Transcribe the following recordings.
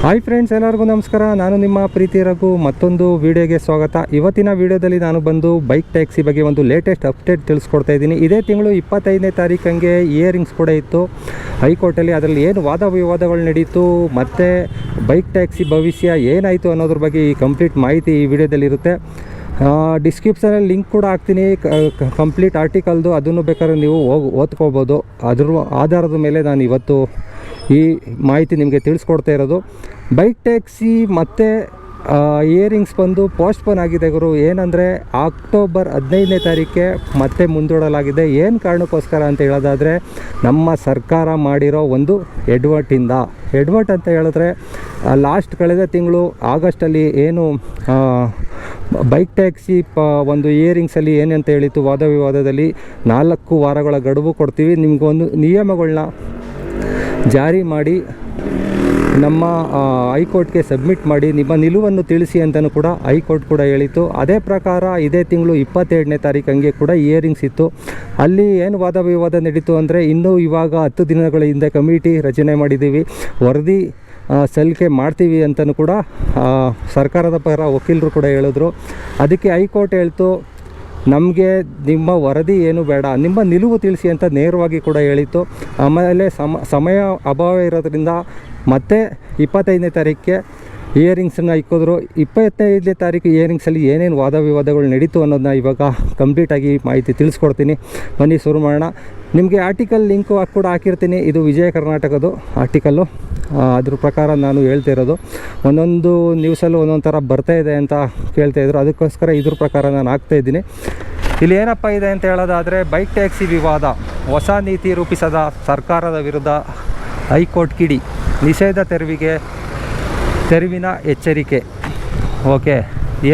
Hi friends, ಎಲ್ಲರಿಗೂ ನಮಸ್ಕಾರ. ನಾನು ನಿಮ್ಮ ಪ್ರೀತಿ ರಘು. ಮತ್ತೊಂದು ವಿಡಿಯೋಗೆ ಸ್ವಾಗತ. ಇವತ್ತಿನ ವಿಡಿಯೋದಲ್ಲಿ ನಾನು ಬಂದು ಬೈಕ್ ಟ್ಯಾಕ್ಸಿ ಬಗ್ಗೆ ಒಂದು ಲೇಟೆಸ್ಟ್ ಅಪ್ಡೇಟ್ ತಿಳಿಸ್ಕೊಡ್ತಾ ಇದ್ದೀನಿ. ಇದೇ ತಿಂಗಳು 25ನೇ ತಾರೀಕಂಗೆ ಇಯರಿಂಗ್ಸ್ ಕೂಡ ಇತ್ತು ಹೈಕೋರ್ಟಲ್ಲಿ. ಅದರಲ್ಲಿ ಏನು ವಾದ ವಿವಾದಗಳು ನಡೀತು ಮತ್ತು ಬೈಕ್ ಟ್ಯಾಕ್ಸಿ ಭವಿಷ್ಯ ಏನಾಯಿತು ಅನ್ನೋದ್ರ ಬಗ್ಗೆ ಈ ಕಂಪ್ಲೀಟ್ ಮಾಹಿತಿ ಈ ವಿಡಿಯೋದಲ್ಲಿರುತ್ತೆ. ಡಿಸ್ಕ್ರಿಪ್ಷನಲ್ಲಿ ಲಿಂಕ್ ಕೂಡ ಹಾಕ್ತೀನಿ, ಕಂಪ್ಲೀಟ್ ಆರ್ಟಿಕಲ್ದು. ಅದನ್ನು ಬೇಕಾದ್ರೆ ನೀವು ಓದ್ಕೋಬೋದು. ಅದ್ರ ಆಧಾರದ ಮೇಲೆ ನಾನು ಇವತ್ತು ಈ ಮಾಹಿತಿ ನಿಮಗೆ ತಿಳಿಸ್ಕೊಡ್ತಾ ಇರೋದು. ಬೈಕ್ ಟ್ಯಾಕ್ಸಿ ಮತ್ತು ಇಯರಿಂಗ್ಸ್ ಬಂದು ಪೋಸ್ಟ್ಪೋನ್ ಆಗಿದೆ ಗುರು. ಏನಂದರೆ ಅಕ್ಟೋಬರ್ 15ನೇ ತಾರೀಕಿಗೆ ಮತ್ತೆ ಮುಂದೂಡಲಾಗಿದೆ. ಏನು ಕಾರಣಕ್ಕೋಸ್ಕರ ಅಂತ ಹೇಳೋದಾದರೆ, ನಮ್ಮ ಸರ್ಕಾರ ಮಾಡಿರೋ ಒಂದು ಎಡ್ವರ್ಟ್ ಅಂತ ಹೇಳಿದ್ರೆ, ಲಾಸ್ಟ್ ಕಳೆದ ತಿಂಗಳು ಆಗಸ್ಟಲ್ಲಿ ಏನು ಬೈಕ್ ಟ್ಯಾಕ್ಸಿ ಒಂದು ಇಯರಿಂಗ್ಸಲ್ಲಿ ಏನಂತ ಹೇಳಿತ್ತು, ವಾದ ವಿವಾದದಲ್ಲಿ 4 ವಾರಗಳ ಗಡುವು ಕೊಡ್ತೀವಿ, ನಿಮಗೊಂದು ನಿಯಮಗಳನ್ನ ಜಾರಿ ಮಾಡಿ ನಮ್ಮ ಹೈಕೋರ್ಟ್ಗೆ ಸಬ್ಮಿಟ್ ಮಾಡಿ ನಿಮ್ಮ ನಿಲುವನ್ನು ತಿಳಿಸಿ ಅಂತಲೂ ಕೂಡ ಹೈಕೋರ್ಟ್ ಕೂಡ ಹೇಳಿತ್ತು. ಅದೇ ಪ್ರಕಾರ ಇದೇ ತಿಂಗಳು 22ನೇ ತಾರೀಕಂಗೆ ಕೂಡ ಇಯರಿಂಗ್ಸ್ ಇತ್ತು. ಅಲ್ಲಿ ಏನು ವಾದ ವಿವಾದ ನಡೀತು ಅಂದರೆ, ಇನ್ನೂ ಇವಾಗ 10 ದಿನಗಳ ಹಿಂದೆ ಕಮಿಟಿ ರಚನೆ ಮಾಡಿದ್ದೀವಿ, ವರದಿ ಸಲ್ಲಿಕೆ ಮಾಡ್ತೀವಿ ಅಂತಲೂ ಕೂಡ ಸರ್ಕಾರದ ಪರ ವಕೀಲರು ಕೂಡ ಹೇಳಿದ್ರು. ಅದಕ್ಕೆ ಹೈಕೋರ್ಟ್ ಹೇಳ್ತು, ನಮಗೆ ನಿಮ್ಮ ವರದಿ ಏನು ಬೇಡ, ನಿಮ್ಮ ನಿಲುವು ತಿಳಿಸಿ ಅಂತ ನೇರವಾಗಿ ಕೂಡ ಹೇಳಿತ್ತು. ಆಮೇಲೆ ಸಮಯ ಅಭಾವ ಇರೋದ್ರಿಂದ ಮತ್ತೆ 25ನೇ ತಾರೀಕಿಗೆ ಇಯರಿಂಗ್ಸನ್ನು ಇಕ್ಕಿದ್ರು. 25ನೇ ತಾರೀಕು ಇಯರಿಂಗ್ಸಲ್ಲಿ ಏನೇನು ವಾದ ವಿವಾದಗಳು ನಡೀತು ಅನ್ನೋದನ್ನ ಇವಾಗ ಕಂಪ್ಲೀಟಾಗಿ ಮಾಹಿತಿ ತಿಳಿಸ್ಕೊಡ್ತೀನಿ. ಬನ್ನಿ ಶುರು ಮಾಡೋಣ. ನಿಮಗೆ ಆರ್ಟಿಕಲ್ ಲಿಂಕು ಕೂಡ ಹಾಕಿರ್ತೀನಿ. ಇದು ವಿಜಯ ಕರ್ನಾಟಕದ್ದು ಆರ್ಟಿಕಲ್ಲು. ಅದ್ರ ಪ್ರಕಾರ ನಾನು ಹೇಳ್ತಾ ಇರೋದು. ಒಂದೊಂದು ನ್ಯೂಸಲ್ಲೂ ಒಂದೊಂದು ಥರ ಬರ್ತಾಯಿದೆ ಅಂತ ಕೇಳ್ತಾಯಿದ್ರು, ಅದಕ್ಕೋಸ್ಕರ ಇದ್ರ ಪ್ರಕಾರ ನಾನು ಹಾಕ್ತಾಯಿದ್ದೀನಿ. ಇಲ್ಲಿ ಏನಪ್ಪ ಇದೆ ಅಂತ ಹೇಳೋದಾದರೆ, ಬೈಕ್ ಟ್ಯಾಕ್ಸಿ ವಿವಾದ, ಹೊಸ ನೀತಿ ರೂಪಿಸದ ಸರ್ಕಾರದ ವಿರುದ್ಧ ಹೈಕೋರ್ಟ್ ಕಿಡಿ, ನಿಷೇಧ ತೆರವಿನ ಎಚ್ಚರಿಕೆ. ಓಕೆ,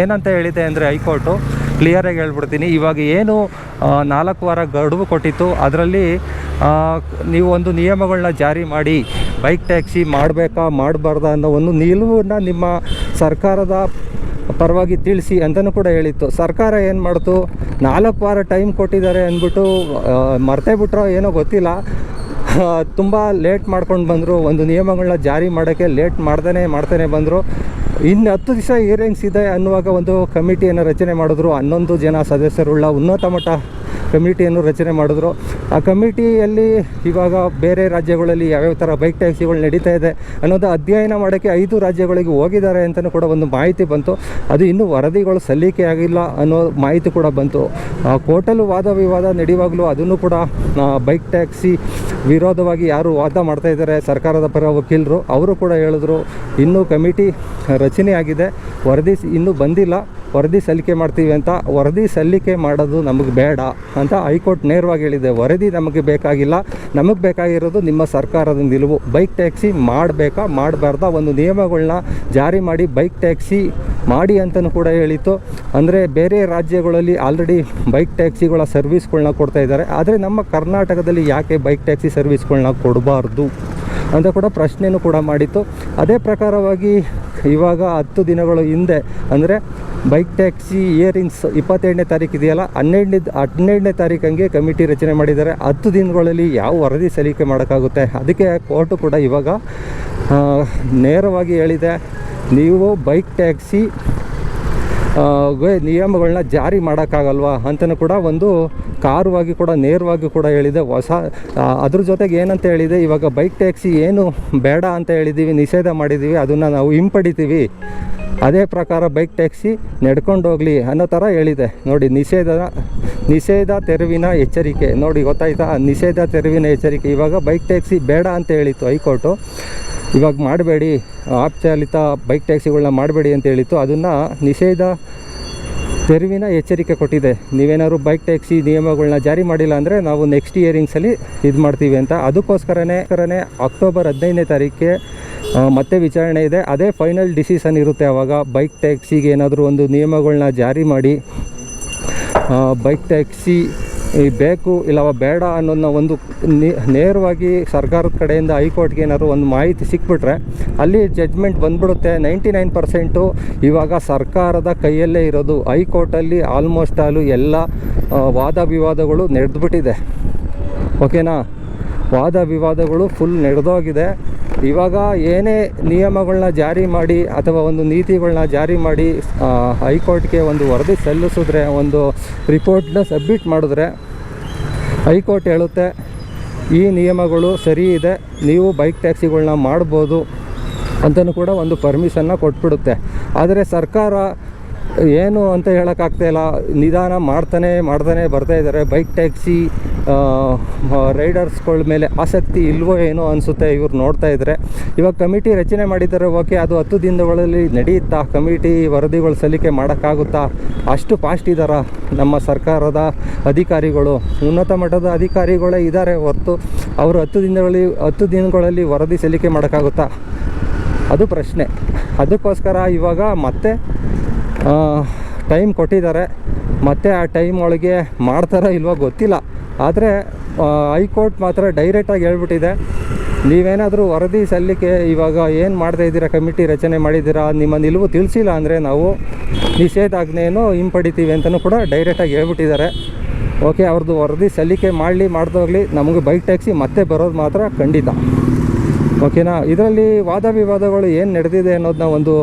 ಏನಂತ ಹೇಳಿದೆ ಅಂದರೆ ಹೈಕೋರ್ಟು ಕ್ಲಿಯರಾಗಿ ಹೇಳ್ಬಿಡ್ತೀನಿ. ಇವಾಗ ಏನು 4 ವಾರ ಗಡುವು ಕೊಟ್ಟಿತ್ತು, ಅದರಲ್ಲಿ ನೀವು ಒಂದು ನಿಯಮಗಳನ್ನ ಜಾರಿ ಮಾಡಿ ಬೈಕ್ ಟ್ಯಾಕ್ಸಿ ಮಾಡಬೇಕಾ ಮಾಡಬಾರ್ದಾ ಅನ್ನೋ ಒಂದು ನಿಲುವನ್ನು ನಿಮ್ಮ ಸರ್ಕಾರದ ಪರವಾಗಿ ತಿಳಿಸಿ ಅಂತಲೂ ಕೂಡ ಹೇಳಿತ್ತು. ಸರ್ಕಾರ ಏನು ಮಾಡ್ತು, 4 ವಾರ ಟೈಮ್ ಕೊಟ್ಟಿದ್ದಾರೆ ಅಂದ್ಬಿಟ್ಟು ಮರ್ತೇ ಬಿಟ್ರೋ ಏನೋ ಗೊತ್ತಿಲ್ಲ, ತುಂಬ ಲೇಟ್ ಮಾಡ್ಕೊಂಡು ಬಂದರು. ಒಂದು ನಿಯಮಗಳನ್ನ ಜಾರಿ ಮಾಡೋಕ್ಕೆ ಲೇಟ್ ಮಾಡ್ತಾನೆ ಬಂದರು. ಇನ್ನು 10 ದಿವಸ ಇಯರಿಂಗ್ಸ್ ಇದೆ ಅನ್ನುವಾಗ ಒಂದು ಕಮಿಟಿಯನ್ನು ರಚನೆ ಮಾಡಿದ್ರು. 11 ಜನ ಸದಸ್ಯರುಳ್ಳ ಉನ್ನತ ಮಟ್ಟ ಕಮಿಟಿಯನ್ನು ರಚನೆ ಮಾಡಿದ್ರು. ಆ ಕಮಿಟಿಯಲ್ಲಿ ಇವಾಗ ಬೇರೆ ರಾಜ್ಯಗಳಲ್ಲಿ ಯಾವ್ಯಾವ ಥರ ಬೈಕ್ ಟ್ಯಾಕ್ಸಿಗಳು ನಡೀತಾ ಇದೆ ಅನ್ನೋದು ಅಧ್ಯಯನ ಮಾಡೋಕ್ಕೆ 5 ರಾಜ್ಯಗಳಿಗೆ ಹೋಗಿದ್ದಾರೆ ಅಂತಲೂ ಕೂಡ ಒಂದು ಮಾಹಿತಿ ಬಂತು. ಅದು ಇನ್ನೂ ವರದಿಗಳು ಸಲ್ಲಿಕೆ ಆಗಿಲ್ಲ ಅನ್ನೋ ಮಾಹಿತಿ ಕೂಡ ಬಂತು. ಕೋರ್ಟಲ್ಲೂ ವಾದ ವಿವಾದ ನಡೆಯುವಾಗಲೂ ಅದನ್ನು ಕೂಡ ಬೈಕ್ ಟ್ಯಾಕ್ಸಿ ವಿರೋಧವಾಗಿ ಯಾರು ವಾದ ಮಾಡ್ತಾಯಿದ್ದಾರೆ ಸರ್ಕಾರದ ಪರ ವಕೀಲರು, ಅವರು ಕೂಡ ಹೇಳಿದ್ರು ಇನ್ನೂ ಕಮಿಟಿ ರಚನೆ ಆಗಿದೆ, ವರದಿ ಇನ್ನೂ ಬಂದಿಲ್ಲ, ವರದಿ ಸಲ್ಲಿಕೆ ಮಾಡ್ತೀವಿ ಅಂತ. ವರದಿ ಸಲ್ಲಿಕೆ ಮಾಡೋದು ನಮಗೆ ಬೇಡ ಅಂತ ಹೈಕೋರ್ಟ್ ನೇರವಾಗಿ ಹೇಳಿದೆ. ವರದಿ ನಮಗೆ ಬೇಕಾಗಿಲ್ಲ, ನಮಗೆ ಬೇಕಾಗಿರೋದು ನಿಮ್ಮ ಸರ್ಕಾರದ ನಿಲುವು. ಬೈಕ್ ಟ್ಯಾಕ್ಸಿ ಮಾಡಬೇಕಾ ಮಾಡಬಾರ್ದಾ, ಒಂದು ನಿಯಮಗಳನ್ನ ಜಾರಿ ಮಾಡಿ ಬೈಕ್ ಟ್ಯಾಕ್ಸಿ ಮಾಡಿ ಅಂತಲೂ ಕೂಡ ಹೇಳಿತ್ತು. ಅಂದರೆ ಬೇರೆ ರಾಜ್ಯಗಳಲ್ಲಿ ಆಲ್ರೆಡಿ ಬೈಕ್ ಟ್ಯಾಕ್ಸಿಗಳ ಸರ್ವಿಸ್ಗಳನ್ನ ಕೊಡ್ತಾ ಇದ್ದಾರೆ, ಆದರೆ ನಮ್ಮ ಕರ್ನಾಟಕದಲ್ಲಿ ಯಾಕೆ ಬೈಕ್ ಟ್ಯಾಕ್ಸಿ ಸರ್ವಿಸ್ಗಳನ್ನ ಕೊಡಬಾರ್ದು ಅಂತ ಕೂಡ ಪ್ರಶ್ನೆಯೂ ಕೂಡ ಮಾಡಿತ್ತು. ಅದೇ ಪ್ರಕಾರವಾಗಿ ಇವಾಗ 10 ದಿನಗಳ ಹಿಂದೆ ಅಂದರೆ ಬೈಕ್ ಟ್ಯಾಕ್ಸಿ ಇಯರಿಂಗ್ಸ್ 22ನೇ ತಾರೀಕು ಇದೆಯಲ್ಲ, 12ನೇ ತಾರೀಕಂಗೆ ಕಮಿಟಿ ರಚನೆ ಮಾಡಿದ್ದಾರೆ. 10 ದಿನಗಳಲ್ಲಿ ಯಾವ ವರದಿ ಸಲ್ಲಿಕೆ ಮಾಡೋಕ್ಕಾಗುತ್ತೆ? ಅದಕ್ಕೆ ಕೋರ್ಟು ಕೂಡ ಇವಾಗ ನೇರವಾಗಿ ಹೇಳಿದೆ, ನೀವು ಬೈಕ್ ಟ್ಯಾಕ್ಸಿ ನಿಯಮಗಳನ್ನ ಜಾರಿ ಮಾಡೋಕ್ಕಾಗಲ್ವಾ ಅಂತಲೂ ಕೂಡ ಒಂದು ಕಾರುವಾಗಿ ಕೂಡ ನೇರವಾಗಿ ಕೂಡ ಹೇಳಿದೆ. ಅದ್ರ ಜೊತೆಗೆ ಏನಂತ ಹೇಳಿದೆ, ಇವಾಗ ಬೈಕ್ ಟ್ಯಾಕ್ಸಿ ಏನು ಬೇಡ ಅಂತ ಹೇಳಿದ್ದೀವಿ, ನಿಷೇಧ ಮಾಡಿದ್ದೀವಿ, ಅದನ್ನು ನಾವು ಹಿಂಪಡಿತೀವಿ, ಅದೇ ಪ್ರಕಾರ ಬೈಕ್ ಟ್ಯಾಕ್ಸಿ ನಡ್ಕೊಂಡು ಹೋಗಲಿ ಅನ್ನೋ ಥರ ಹೇಳಿದೆ. ನೋಡಿ, ನಿಷೇಧ ತೆರವಿನ ಎಚ್ಚರಿಕೆ. ನೋಡಿ, ಗೊತ್ತಾಯ್ತಾ? ನಿಷೇಧ ತೆರವಿನ ಎಚ್ಚರಿಕೆ. ಇವಾಗ ಬೈಕ್ ಟ್ಯಾಕ್ಸಿ ಬೇಡ ಅಂತ ಹೇಳಿತ್ತು ಹೈಕೋರ್ಟು, ಇವಾಗ ಮಾಡಬೇಡಿ, ಆಪ್ ಚಾಲಿತ ಬೈಕ್ ಟ್ಯಾಕ್ಸಿಗಳನ್ನ ಮಾಡಬೇಡಿ ಅಂತ ಹೇಳಿತ್ತು. ಅದನ್ನು ನಿಷೇಧ ತೆರವಿನ ಎಚ್ಚರಿಕೆ ಕೊಟ್ಟಿದೆ. ನೀವೇನಾದ್ರು ಬೈಕ್ ಟ್ಯಾಕ್ಸಿ ನಿಯಮಗಳನ್ನ ಜಾರಿ ಮಾಡಿಲ್ಲ ಅಂದರೆ ನಾವು ನೆಕ್ಸ್ಟ್ ಇಯರಿಂಗ್ಸಲ್ಲಿ ಇದು ಮಾಡ್ತೀವಿ ಅಂತ. ಅದಕ್ಕೋಸ್ಕರನೇ ಅಕ್ಟೋಬರ್ 15ನೇ ತಾರೀಕಿಗೆ ಮತ್ತೆ ವಿಚಾರಣೆ ಇದೆ. ಅದೇ ಫೈನಲ್ ಡಿಸಿಷನ್ ಇರುತ್ತೆ. ಆವಾಗ ಬೈಕ್ ಟ್ಯಾಕ್ಸಿಗೆ ಏನಾದರೂ ಒಂದು ನಿಯಮಗಳನ್ನ ಜಾರಿ ಮಾಡಿ ಬೈಕ್ ಟ್ಯಾಕ್ಸಿ ಬೇಕು ಇಲ್ಲವ ಬೇಡ ಅನ್ನೋದನ್ನ ಒಂದು ನೇರವಾಗಿ ಸರ್ಕಾರದ ಕಡೆಯಿಂದ ಹೈಕೋರ್ಟ್ಗೆ ಏನಾದ್ರು ಒಂದು ಮಾಹಿತಿ ಸಿಕ್ಬಿಟ್ರೆ ಅಲ್ಲಿ ಜಡ್ಜ್ಮೆಂಟ್ ಬಂದ್ಬಿಡುತ್ತೆ. 99% ಇವಾಗ ಸರ್ಕಾರದ ಕೈಯಲ್ಲೇ ಇರೋದು. ಹೈಕೋರ್ಟಲ್ಲಿ ಆಲ್ಮೋಸ್ಟ್ ಆಲು ಎಲ್ಲ ವಾದ ವಿವಾದಗಳು ನಡೆದುಬಿಟ್ಟಿದೆ. ಓಕೆನಾ? ವಾದ ವಿವಾದಗಳು ಫುಲ್ ನಡೆದೋಗಿದೆ. ಇವಾಗ ಏನೇ ನಿಯಮಗಳನ್ನ ಜಾರಿ ಮಾಡಿ ಅಥವಾ ಒಂದು ನೀತಿಗಳನ್ನ ಜಾರಿ ಮಾಡಿ ಹೈಕೋರ್ಟ್ಗೆ ಒಂದು ವರದಿ ಸಲ್ಲಿಸಿದ್ರೆ, ಒಂದು ರಿಪೋರ್ಟ್ನ ಸಬ್ಮಿಟ್ ಮಾಡಿದ್ರೆ ಹೈಕೋರ್ಟ್ ಹೇಳುತ್ತೆ ಈ ನಿಯಮಗಳು ಸರಿ ಇದೆ, ನೀವು ಬೈಕ್ ಟ್ಯಾಕ್ಸಿಗಳನ್ನ ಮಾಡ್ಬೋದು ಅಂತಲೂ ಕೂಡ ಒಂದು ಪರ್ಮಿಷನ್ನ ಕೊಟ್ಬಿಡುತ್ತೆ. ಆದರೆ ಸರ್ಕಾರ ಏನು ಅಂತ ಹೇಳೋಕ್ಕಾಗ್ತಾಯಿಲ್ಲ, ನಿಧಾನ ಮಾಡ್ತಾನೆ ಬರ್ತಾ ಇದ್ದಾರೆ. ಬೈಕ್ ಟ್ಯಾಕ್ಸಿ ರೈಡರ್ಸ್ಗಳ ಮೇಲೆ ಆಸಕ್ತಿ ಇಲ್ವೋ ಏನೋ ಅನಿಸುತ್ತೆ ಇವ್ರು ನೋಡ್ತಾ ಇದ್ದರೆ. ಇವಾಗ ಕಮಿಟಿ ರಚನೆ ಮಾಡಿದ್ದಾರೆ, ಓಕೆ, ಅದು 10 ದಿನಗಳಲ್ಲಿ ನಡೆಯುತ್ತಾ? ಕಮಿಟಿ ವರದಿಗಳು ಸಲ್ಲಿಕೆ ಮಾಡೋಕ್ಕಾಗುತ್ತಾ? ಅಷ್ಟು ಫಾಸ್ಟ್ ಇದ್ದಾರಾ ನಮ್ಮ ಸರ್ಕಾರದ ಅಧಿಕಾರಿಗಳು? ಉನ್ನತ ಮಟ್ಟದ ಅಧಿಕಾರಿಗಳೇ ಇದ್ದಾರೆ ಹೊರತು ಅವರು 10 ದಿನಗಳಲ್ಲಿ ವರದಿ ಸಲ್ಲಿಕೆ ಮಾಡೋಕ್ಕಾಗುತ್ತಾ? ಅದು ಪ್ರಶ್ನೆ. ಅದಕ್ಕೋಸ್ಕರ ಇವಾಗ ಮತ್ತೆ ಟೈಮ್ ಕೊಟ್ಟಿದ್ದಾರೆ. ಮತ್ತು ಆ ಟೈಮ್ ಒಳಗೆ ಮಾಡ್ತಾರೋ ಇಲ್ವೋ ಗೊತ್ತಿಲ್ಲ. ಆದರೆ ಹೈಕೋರ್ಟ್ ಮಾತ್ರ ಡೈರೆಕ್ಟಾಗಿ ಹೇಳ್ಬಿಟ್ಟಿದೆ, ನೀವೇನಾದರೂ ವರದಿ ಸಲ್ಲಿಕೆ ಇವಾಗ ಏನು ಮಾಡ್ತಾಯಿದ್ದೀರಾ, ಕಮಿಟಿ ರಚನೆ ಮಾಡಿದ್ದೀರಾ, ನಿಮ್ಮ ನಿಲುವು ತಿಳಿಸಿಲ್ಲ ಅಂದರೆ ನಾವು ನಿಷೇಧಾಜ್ಞೆಯನ್ನು ಹಿಂಪಡಿತೀವಿ ಅಂತಲೂ ಕೂಡ ಡೈರೆಕ್ಟಾಗಿ ಹೇಳ್ಬಿಟ್ಟಿದ್ದಾರೆ. ಓಕೆ, ಅವ್ರದ್ದು ವರದಿ ಸಲ್ಲಿಕೆ ಮಾಡ್ದೋಗ್ಲಿ, ನಮಗೆ ಬೈಕ್ ಟ್ಯಾಕ್ಸಿ ಮತ್ತೆ ಬರೋದು ಮಾತ್ರ ಖಂಡಿತ. ಓಕೆನಾ? ಇದರಲ್ಲಿ ವಾದ ವಿವಾದಗಳು ಏನು ನಡೆದಿದೆ ಅನ್ನೋದನ್ನ ಒಂದು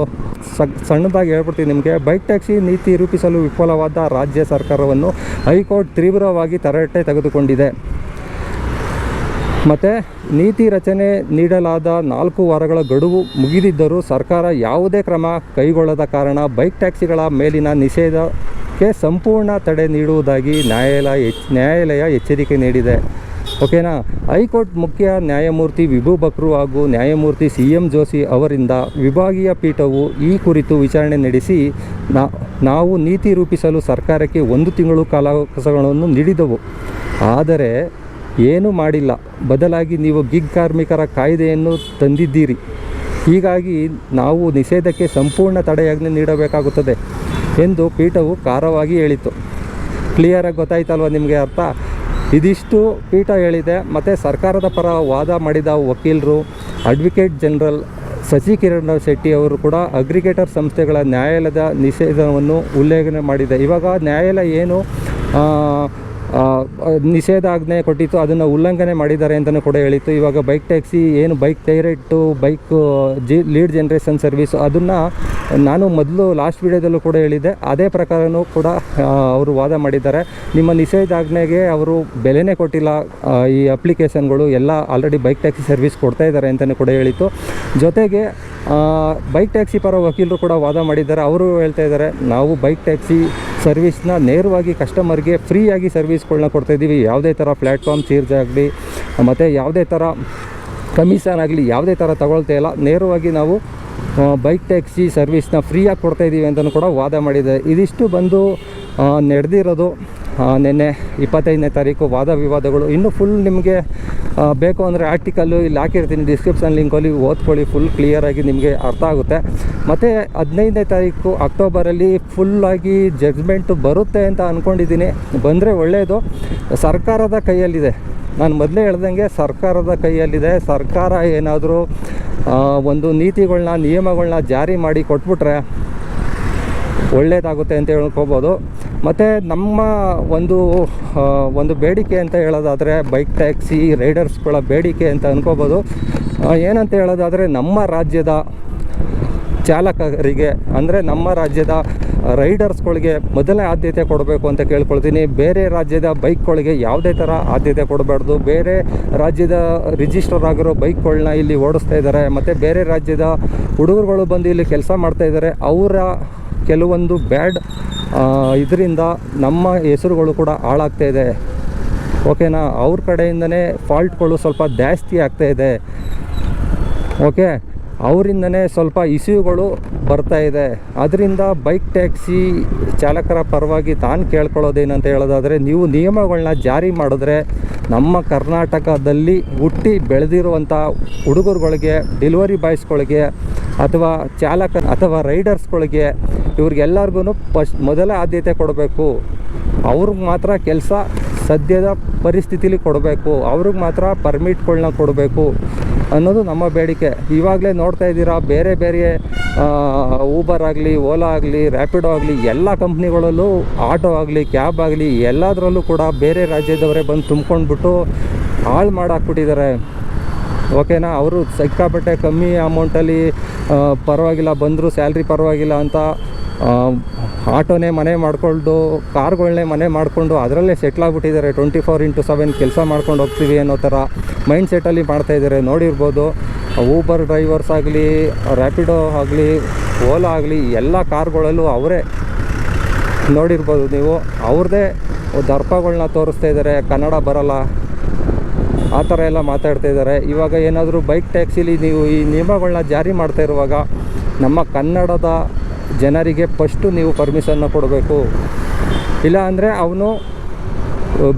ಸಣ್ಣದಾಗಿ ಹೇಳ್ಬಿಡ್ತೀನಿ ನಿಮಗೆ. ಬೈಕ್ ಟ್ಯಾಕ್ಸಿ ನೀತಿ ರೂಪಿಸಲು ವಿಫಲವಾದ ರಾಜ್ಯ ಸರ್ಕಾರವನ್ನು ಹೈಕೋರ್ಟ್ ತೀವ್ರವಾಗಿ ತರಾಟೆ ತೆಗೆದುಕೊಂಡಿದೆ. ಮತ್ತು ನೀತಿ ರಚನೆ ನೀಡಲಾದ 4 ವಾರಗಳ ಗಡುವು ಮುಗಿದಿದ್ದರೂ ಸರ್ಕಾರ ಯಾವುದೇ ಕ್ರಮ ಕೈಗೊಳ್ಳದ ಕಾರಣ ಬೈಕ್ ಟ್ಯಾಕ್ಸಿಗಳ ಮೇಲಿನ ನಿಷೇಧಕ್ಕೆ ಸಂಪೂರ್ಣ ತಡೆ ನೀಡುವುದಾಗಿ ನ್ಯಾಯಾಲಯ ಎಚ್ಚರಿಕೆ ನೀಡಿದೆ. ಓಕೆನಾ? ಹೈಕೋರ್ಟ್ ಮುಖ್ಯ ನ್ಯಾಯಮೂರ್ತಿ ವಿಭು ಬಕ್ರು ಹಾಗೂ ನ್ಯಾಯಮೂರ್ತಿ CM ಜೋಶಿ ಅವರಿಂದ ವಿಭಾಗೀಯ ಪೀಠವು ಈ ಕುರಿತು ವಿಚಾರಣೆ ನಡೆಸಿ, ನಾವು ನೀತಿ ರೂಪಿಸಲು ಸರ್ಕಾರಕ್ಕೆ 1 ತಿಂಗಳು ಕಾಲಾವಕಾಶಗಳನ್ನು ನೀಡಿದೆವು, ಆದರೆ ಏನೂ ಮಾಡಿಲ್ಲ. ಬದಲಾಗಿ ನೀವು ಗಿಗ್ ಕಾರ್ಮಿಕರ ಕಾಯ್ದೆಯನ್ನು ತಂದಿದ್ದೀರಿ. ಹೀಗಾಗಿ ನಾವು ನಿಷೇಧಕ್ಕೆ ಸಂಪೂರ್ಣ ತಡೆಯಾಜ್ಞೆ ನೀಡಬೇಕಾಗುತ್ತದೆ ಎಂದು ಪೀಠವು ಖಾರವಾಗಿ ಹೇಳಿತು. ಕ್ಲಿಯರಾಗಿ ಗೊತ್ತಾಯ್ತಲ್ವ ನಿಮಗೆ ಅರ್ಥ? ಇದಿಷ್ಟು ಪೀಠ ಹೇಳಿದೆ. ಮತ್ತು ಸರ್ಕಾರದ ಪರ ವಾದ ಮಾಡಿದ ವಕೀಲರು ಅಡ್ವೊಕೇಟ್ ಜನರಲ್ ಶಶಿಕಿರಣ್ ಶೆಟ್ಟಿ ಅವರು ಕೂಡ ಅಗ್ರಿಗೇಟರ್ ಸಂಸ್ಥೆಗಳ ನ್ಯಾಯಾಲಯದ ನಿಷೇಧವನ್ನು ಉಲ್ಲೇಖನೆ ಮಾಡಿದೆ. ಇವಾಗ ನ್ಯಾಯಾಲಯ ಏನು ನಿಷೇಧಾಜ್ಞೆ ಕೊಟ್ಟಿತ್ತು ಅದನ್ನು ಉಲ್ಲಂಘನೆ ಮಾಡಿದ್ದಾರೆ ಅಂತಲೂ ಕೂಡ ಹೇಳಿತ್ತು. ಇವಾಗ ಬೈಕ್ ಟ್ಯಾಕ್ಸಿ ಏನು bike direct bike lead generation service, ಅದನ್ನು ನಾನು ಮೊದಲು ಲಾಸ್ಟ್ ವೀಡಿಯೋದಲ್ಲೂ ಕೂಡ ಹೇಳಿದ್ದೆ. ಅದೇ ಪ್ರಕಾರನೂ ಕೂಡ ಅವರು ವಾದ ಮಾಡಿದ್ದಾರೆ. ನಿಮ್ಮ ನಿಷೇಧಾಜ್ಞೆಗೆ ಅವರು ಬೆಲೆನೇ ಕೊಟ್ಟಿಲ್ಲ, ಈ ಅಪ್ಲಿಕೇಶನ್ಗಳು ಎಲ್ಲ ಆಲ್ರೆಡಿ ಬೈಕ್ ಟ್ಯಾಕ್ಸಿ ಸರ್ವಿಸ್ ಕೊಡ್ತಾ ಇದ್ದಾರೆ ಅಂತಲೂ ಕೂಡ ಹೇಳಿತ್ತು. ಜೊತೆಗೆ ಬೈಕ್ ಟ್ಯಾಕ್ಸಿ ಪರ ವಕೀಲರು ಕೂಡ ವಾದ ಮಾಡಿದ್ದಾರೆ. ಅವರು ಹೇಳ್ತಾ ಇದ್ದಾರೆ, ನಾವು ಬೈಕ್ ಟ್ಯಾಕ್ಸಿ ಸರ್ವಿಸ್ನ ನೇರವಾಗಿ ಕಸ್ಟಮರ್ಗೆ ಫ್ರೀಯಾಗಿ ಸರ್ವಿಸ್ಗಳನ್ನ ಕೊಡ್ತಾಯಿದ್ದೀವಿ. ಯಾವುದೇ ಥರ ಪ್ಲ್ಯಾಟ್ಫಾರ್ಮ್ ಚಾರ್ಜ್ ಆಗಲಿ ಮತ್ತು ಯಾವುದೇ ಥರ ಕಮಿಷನ್ ಆಗಲಿ ಯಾವುದೇ ಥರ ತಗೊಳ್ತಾ ಇಲ್ಲ, ನೇರವಾಗಿ ನಾವು ಬೈಕ್ ಟ್ಯಾಕ್ಸಿ ಸರ್ವಿಸ್ನ ಫ್ರೀಯಾಗಿ ಕೊಡ್ತಾಯಿದ್ದೀವಿ ಅಂತಲೂ ಕೂಡ ವಾದ ಮಾಡಿದೆ. ಇದಿಷ್ಟು ಬಂದು ನಡೆದಿರೋದು ನಿನ್ನೆ 25ನೇ ತಾರೀಕು ವಾದ ವಿವಾದಗಳು. ಇನ್ನೂ ಫುಲ್ ನಿಮಗೆ ಬೇಕು ಅಂದರೆ ಆರ್ಟಿಕಲ್ಲು ಇಲ್ಲಿ ಹಾಕಿರ್ತೀನಿ, ಡಿಸ್ಕ್ರಿಪ್ಷನ್ ಲಿಂಕಲ್ಲಿ ಓದ್ಕೊಳ್ಳಿ, ಫುಲ್ ಕ್ಲಿಯರಾಗಿ ನಿಮಗೆ ಅರ್ಥ ಆಗುತ್ತೆ. ಮತ್ತು 15ನೇ ತಾರೀಕು ಅಕ್ಟೋಬರಲ್ಲಿ ಫುಲ್ಲಾಗಿ ಜಡ್ಜ್ಮೆಂಟು ಬರುತ್ತೆ ಅಂತ ಅಂದ್ಕೊಂಡಿದ್ದೀನಿ. ಬಂದರೆ ಒಳ್ಳೆಯದು. ಸರ್ಕಾರದ ಕೈಯಲ್ಲಿದೆ, ನಾನು ಮೊದಲೇ ಹೇಳ್ದಂಗೆ ಸರ್ಕಾರದ ಕೈಯಲ್ಲಿದೆ. ಸರ್ಕಾರ ಏನಾದರೂ ಒಂದು ನೀತಿಗಳನ್ನ ನಿಯಮಗಳನ್ನ ಜಾರಿ ಮಾಡಿ ಕೊಟ್ಬಿಟ್ರೆ ಒಳ್ಳೆಯದಾಗುತ್ತೆ ಅಂತ ಹೇಳ್ಕೊಬೋದು. ಮತ್ತು ನಮ್ಮ ಒಂದು ಬೇಡಿಕೆ ಅಂತ ಹೇಳೋದಾದರೆ ಬೈಕ್ ಟ್ಯಾಕ್ಸಿ ರೈಡರ್ಸ್ಗಳ ಬೇಡಿಕೆ ಅಂತ ಅನ್ಕೋಬೋದು. ಏನಂತ ಹೇಳೋದಾದರೆ ನಮ್ಮ ರಾಜ್ಯದ ಚಾಲಕರಿಗೆ ಅಂದರೆ ನಮ್ಮ ರಾಜ್ಯದ ರೈಡರ್ಸ್ಗಳಿಗೆ ಮೊದಲನೇ ಆದ್ಯತೆ ಕೊಡಬೇಕು ಅಂತ ಕೇಳ್ಕೊಳ್ತೀನಿ. ಬೇರೆ ರಾಜ್ಯದ ಬೈಕ್ಗಳಿಗೆ ಯಾವುದೇ ಥರ ಆದ್ಯತೆ ಕೊಡಬಾರ್ದು. ಬೇರೆ ರಾಜ್ಯದ ರಿಜಿಸ್ಟರ್ ಆಗಿರೋ ಬೈಕ್ಗಳನ್ನ ಇಲ್ಲಿ ಓಡಿಸ್ತಾ ಇದ್ದಾರೆ. ಮತ್ತು ಬೇರೆ ರಾಜ್ಯದ ಹುಡುಗರುಗಳು ಬಂದು ಇಲ್ಲಿ ಕೆಲಸ ಮಾಡ್ತಾಯಿದ್ದಾರೆ. ಅವರ ಕೆಲವೊಂದು ಬ್ಯಾಡ್ ಇದರಿಂದ ನಮ್ಮ ಹೆಸರುಗಳು ಕೂಡ ಹಾಳಾಗ್ತಾಯಿದೆ. ಓಕೆನಾ? ಅವ್ರ ಕಡೆಯಿಂದನೇ ಫಾಲ್ಟ್ಗಳು ಸ್ವಲ್ಪ ಜಾಸ್ತಿ ಆಗ್ತಾಯಿದೆ. ಓಕೆ, ಅವರಿಂದನೇ ಸ್ವಲ್ಪ ಇಶ್ಯೂಗಳು ಬರ್ತಾಯಿದೆ. ಅದರಿಂದ ಬೈಕ್ ಟ್ಯಾಕ್ಸಿ ಚಾಲಕರ ಪರವಾಗಿ ತಾನು ಕೇಳ್ಕೊಳ್ಳೋದೇನಂತ ಹೇಳೋದಾದರೆ, ನೀವು ನಿಯಮಗಳನ್ನ ಜಾರಿ ಮಾಡಿದ್ರೆ ನಮ್ಮ ಕರ್ನಾಟಕದಲ್ಲಿ ಹುಟ್ಟಿ ಬೆಳೆದಿರುವಂಥ ಹುಡುಗರುಗಳಿಗೆ, ಡೆಲಿವರಿ ಬಾಯ್ಸ್ಗಳಿಗೆ ಅಥವಾ ಅಥವಾ ರೈಡರ್ಸ್ಗಳಿಗೆ ಇವ್ರಿಗೆಲ್ಲರಿಗೂ ಮೊದಲ ಆದ್ಯತೆ ಕೊಡಬೇಕು. ಅವ್ರಿಗೆ ಮಾತ್ರ ಕೆಲಸ ಸದ್ಯದ ಪರಿಸ್ಥಿತಿಲಿ ಕೊಡಬೇಕು, ಅವ್ರಿಗೆ ಮಾತ್ರ ಪರ್ಮಿಟ್ಗಳನ್ನ ಕೊಡಬೇಕು ಅನ್ನೋದು ನಮ್ಮ ಬೇಡಿಕೆ. ಇವಾಗಲೇ ನೋಡ್ತಾ ಇದ್ದೀರಾ, ಬೇರೆ ಬೇರೆ ಊಬರ್ ಆಗಲಿ, ಓಲಾ ಆಗಲಿ, ರ್ಯಾಪಿಡೋ ಆಗಲಿ ಎಲ್ಲ ಕಂಪ್ನಿಗಳಲ್ಲೂ ಆಟೋ ಆಗಲಿ, ಕ್ಯಾಬ್ ಆಗಲಿ ಎಲ್ಲದರಲ್ಲೂ ಕೂಡ ಬೇರೆ ರಾಜ್ಯದವರೇ ಬಂದು ತುಂಬ್ಕೊಂಡ್ಬಿಟ್ಟು ಹಾಳು ಮಾಡಾಕ್ಬಿಟ್ಟಿದ್ದಾರೆ. ಓಕೆನಾ. ಅವರು ಸಿಕ್ಕಾಪಟ್ಟೆ ಕಮ್ಮಿ ಅಮೌಂಟಲ್ಲಿ ಪರವಾಗಿಲ್ಲ ಬಂದರೂ ಸ್ಯಾಲ್ರಿ ಪರವಾಗಿಲ್ಲ ಅಂತ ಆಟೋನೇ ಮನೆ ಮಾಡಿಕೊಂಡು ಕಾರ್ಗಳನ್ನೇ ಮನೆ ಮಾಡಿಕೊಂಡು ಅದರಲ್ಲೇ ಸೆಟ್ಲಾಗ್ಬಿಟ್ಟಿದ್ದಾರೆ. 24/7 ಕೆಲಸ ಮಾಡ್ಕೊಂಡು ಹೋಗ್ತೀವಿ ಅನ್ನೋ ಥರ ಮೈಂಡ್ ಸೆಟ್ಟಲ್ಲಿ ಮಾಡ್ತಾಯಿದ್ದಾರೆ. ನೋಡಿರ್ಬೋದು, ಊಬರ್ ಡ್ರೈವರ್ಸ್ ಆಗಲಿ, ರ್ಯಾಪಿಡೋ ಆಗಲಿ, ಓಲಾ ಆಗಲಿ, ಎಲ್ಲ ಕಾರ್ಗಳಲ್ಲೂ ಅವರೇ ನೋಡಿರ್ಬೋದು ನೀವು. ಅವ್ರದ್ದೇ ದರ್ಪಗಳನ್ನ ತೋರಿಸ್ತಾ ಇದ್ದಾರೆ, ಕನ್ನಡ ಬರಲ್ಲ ಆ ಥರ ಎಲ್ಲ ಮಾತಾಡ್ತಾ ಇದ್ದಾರೆ. ಇವಾಗ ಏನಾದರೂ ಬೈಕ್ ಟ್ಯಾಕ್ಸಿಲಿ ನೀವು ಈ ನಿಯಮಗಳನ್ನ ಜಾರಿ ಮಾಡ್ತಾ ಇರುವಾಗ ನಮ್ಮ ಕನ್ನಡದ ಜನರಿಗೆ ಫಸ್ಟು ನೀವು ಪರ್ಮಿಷನ್ನ ಕೊಡಬೇಕು. ಇಲ್ಲ ಅಂದರೆ ಅವನು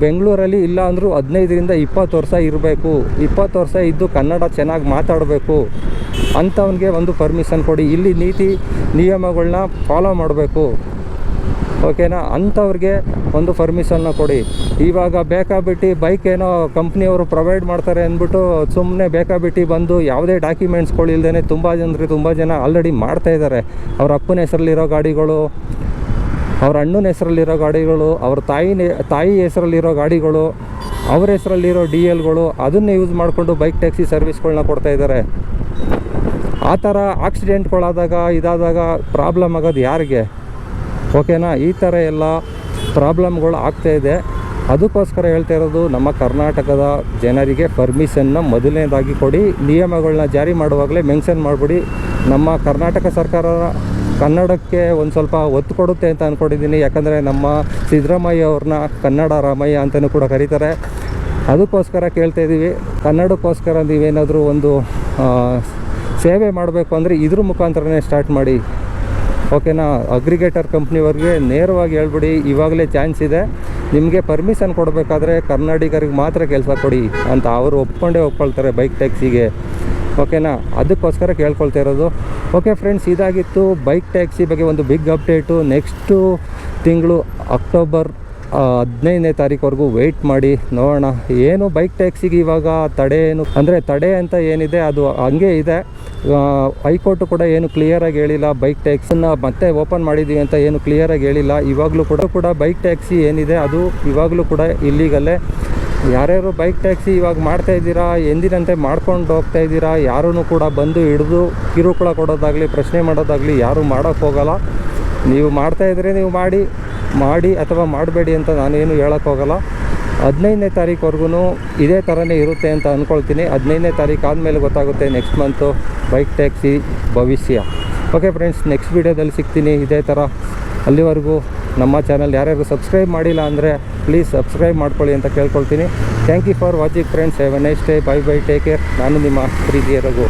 ಬೆಂಗಳೂರಲ್ಲಿ ಇಲ್ಲ ಅಂದರೂ 15ರಿಂದ 20 ವರ್ಷ ಇರಬೇಕು. 20 ವರ್ಷ ಇದ್ದು ಕನ್ನಡ ಚೆನ್ನಾಗಿ ಮಾತಾಡಬೇಕು ಅಂಥವನಿಗೆ ಒಂದು ಪರ್ಮಿಷನ್ ಕೊಡಿ. ಇಲ್ಲಿ ನೀತಿ ನಿಯಮಗಳನ್ನ ಫಾಲೋ ಮಾಡಬೇಕು, ಓಕೆನಾ. ಅಂಥವ್ರಿಗೆ ಒಂದು ಪರ್ಮಿಷನ್ನ ಕೊಡಿ. ಇವಾಗ ಬೇಕಾಬಿಟ್ಟು ಬೈಕ್ ಏನೋ ಕಂಪ್ನಿಯವರು ಪ್ರೊವೈಡ್ ಮಾಡ್ತಾರೆ ಅಂದ್ಬಿಟ್ಟು ಸುಮ್ಮನೆ ಬೇಕಾಬಿಟ್ಟು ಬಂದು ಯಾವುದೇ ಡಾಕ್ಯುಮೆಂಟ್ಸ್ಗಳಿಲ್ದೇ ತುಂಬ ಜನ ಆಲ್ರೆಡಿ ಮಾಡ್ತಾಯಿದ್ದಾರೆ. ಅವ್ರ ಅಪ್ಪನ ಹೆಸರಲ್ಲಿರೋ ಗಾಡಿಗಳು, ಅವ್ರ ಅಣ್ಣನ ಹೆಸರಲ್ಲಿರೋ ಗಾಡಿಗಳು, ಅವ್ರ ತಾಯಿ ಹೆಸರಲ್ಲಿರೋ ಗಾಡಿಗಳು, ಅವ್ರ ಹೆಸರಲ್ಲಿರೋ DLಗಳು ಅದನ್ನು ಯೂಸ್ ಮಾಡಿಕೊಂಡು ಬೈಕ್ ಟ್ಯಾಕ್ಸಿ ಸರ್ವಿಸ್ಗಳನ್ನ ಕೊಡ್ತಾಯಿದ್ದಾರೆ. ಆ ಥರ ಆಕ್ಸಿಡೆಂಟ್ಗಳಾದಾಗ ಇದಾದಾಗ ಪ್ರಾಬ್ಲಮ್ ಆಗೋದು ಯಾರಿಗೆ, ಓಕೆನಾ. ಈ ಥರ ಎಲ್ಲ ಪ್ರಾಬ್ಲಮ್ಗಳು ಆಗ್ತಾಯಿದೆ. ಅದಕ್ಕೋಸ್ಕರ ಹೇಳ್ತಾ ಇರೋದು, ನಮ್ಮ ಕರ್ನಾಟಕದ ಜನರಿಗೆ ಪರ್ಮಿಷನ್ನ ಮೊದಲನೇದಾಗಿ ಕೊಡಿ. ನಿಯಮಗಳನ್ನ ಜಾರಿ ಮಾಡುವಾಗಲೇ ಮೆನ್ಷನ್ ಮಾಡಿಬಿಡಿ. ನಮ್ಮ ಕರ್ನಾಟಕ ಸರ್ಕಾರ ಕನ್ನಡಕ್ಕೆ ಒಂದು ಸ್ವಲ್ಪ ಒತ್ತು ಕೊಡುತ್ತೆ ಅಂತ ಅಂದ್ಕೊಂಡಿದ್ದೀನಿ. ಯಾಕಂದರೆ ನಮ್ಮ ಸಿದ್ದರಾಮಯ್ಯ ಅವ್ರನ್ನ ಕನ್ನಡ ರಾಮಯ್ಯ ಅಂತಲೂ ಕೂಡ ಕರೀತಾರೆ. ಅದಕ್ಕೋಸ್ಕರ ಕೇಳ್ತಾ ಇದ್ದೀವಿ, ಕನ್ನಡಕ್ಕೋಸ್ಕರ ನೀವೇನಾದರೂ ಒಂದು ಸೇವೆ ಮಾಡಬೇಕು ಅಂದರೆ ಇದ್ರ ಮುಖಾಂತರನೇ ಸ್ಟಾರ್ಟ್ ಮಾಡಿ, ಓಕೆನಾ. ಅಗ್ರಿಗೇಟರ್ ಕಂಪ್ನಿಯವ್ರಿಗೆ ನೇರವಾಗಿ ಹೇಳ್ಬಿಡಿ, ಇವಾಗಲೇ ಚಾನ್ಸ್ ಇದೆ, ನಿಮಗೆ ಪರ್ಮಿಷನ್ ಕೊಡಬೇಕಾದ್ರೆ ಕನ್ನಡಿಗರಿಗೆ ಮಾತ್ರ ಕೆಲಸ ಕೊಡಿ ಅಂತ ಅವರು ಒಪ್ಕೊಳ್ತಾರೆ ಬೈಕ್ ಟ್ಯಾಕ್ಸಿಗೆ, ಓಕೆನಾ. ಅದಕ್ಕೋಸ್ಕರ ಕೇಳ್ಕೊಳ್ತಾ ಇರೋದು. ಓಕೆ ಫ್ರೆಂಡ್ಸ್, ಇದಾಗಿತ್ತು ಬೈಕ್ ಟ್ಯಾಕ್ಸಿ ಬಗ್ಗೆ ಒಂದು ಬಿಗ್ ಅಪ್ಡೇಟು. ನೆಕ್ಸ್ಟು ತಿಂಗಳು ಅಕ್ಟೋಬರ್ 15ನೇ ತಾರೀಕುವರೆಗೂ ವೆಯ್ಟ್ ಮಾಡಿ ನೋಡೋಣ. ಏನು ಬೈಕ್ ಟ್ಯಾಕ್ಸಿಗೆ ಇವಾಗ ತಡೆ ಅಂತ ಏನಿದೆ ಅದು ಹಂಗೆ ಇದೆ. ಹೈಕೋರ್ಟು ಕೂಡ ಏನು ಕ್ಲಿಯರಾಗಿ ಹೇಳಿಲ್ಲ, ಬೈಕ್ ಟ್ಯಾಕ್ಸನ್ನ ಮತ್ತೆ ಓಪನ್ ಮಾಡಿದ್ದೀವಿ ಅಂತ ಏನು ಕ್ಲಿಯರಾಗಿ ಹೇಳಿಲ್ಲ. ಇವಾಗಲೂ ಕೂಡ ಬೈಕ್ ಟ್ಯಾಕ್ಸಿ ಏನಿದೆ ಅದು ಇವಾಗಲೂ ಕೂಡ ಇಲ್ಲಿಗಲ್ಲೇ. ಯಾರ್ಯಾರು ಬೈಕ್ ಟ್ಯಾಕ್ಸಿ ಇವಾಗ ಮಾಡ್ತಾಯಿದ್ದೀರಾ, ಎಂದಿನಂತೆ ಮಾಡ್ಕೊಂಡು ಹೋಗ್ತಾ ಇದ್ದೀರಾ, ಯಾರೂ ಕೂಡ ಬಂದು ಹಿಡಿದು ಕಿರುಕುಳ ಕೊಡೋದಾಗಲಿ ಪ್ರಶ್ನೆ ಮಾಡೋದಾಗಲಿ ಯಾರೂ ಮಾಡೋಕ್ಕೆ ಹೋಗಲ್ಲ. ನೀವು ಮಾಡ್ತಾಯಿದ್ರೆ ನೀವು ಮಾಡಿ ಅಥವಾ ಮಾಡಬೇಡಿ ಅಂತ ನಾನೇನು ಹೇಳೋಕ್ಕೋಗಲ್ಲ. 15ನೇ ತಾರೀಕುವರೆಗೂ ಇದೇ ಥರನೇ ಇರುತ್ತೆ ಅಂತ ಅಂದ್ಕೊಳ್ತೀನಿ. 15ನೇ ತಾರೀಕು ಆದಮೇಲೆ ಗೊತ್ತಾಗುತ್ತೆ ನೆಕ್ಸ್ಟ್ ಮಂತು ಬೈಕ್ ಟ್ಯಾಕ್ಸಿ ಭವಿಷ್ಯ. ಓಕೆ ಫ್ರೆಂಡ್ಸ್, ನೆಕ್ಸ್ಟ್ ವೀಡಿಯೋದಲ್ಲಿ ಸಿಗ್ತೀನಿ ಇದೇ ಥರ. ಅಲ್ಲಿವರೆಗೂ ನಮ್ಮ ಚಾನಲ್ ಯಾರ್ಯಾರು ಸಬ್ಸ್ಕ್ರೈಬ್ ಮಾಡಿಲ್ಲ ಅಂದರೆ ಪ್ಲೀಸ್ ಸಬ್ಸ್ಕ್ರೈಬ್ ಮಾಡ್ಕೊಳ್ಳಿ ಅಂತ ಕೇಳ್ಕೊಳ್ತೀನಿ. Thank you for watching friends. Have a nice day. Bye take care. ನಾನು ನಿಮ್ಮ ಪ್ರೀತಿಯ ರಘು.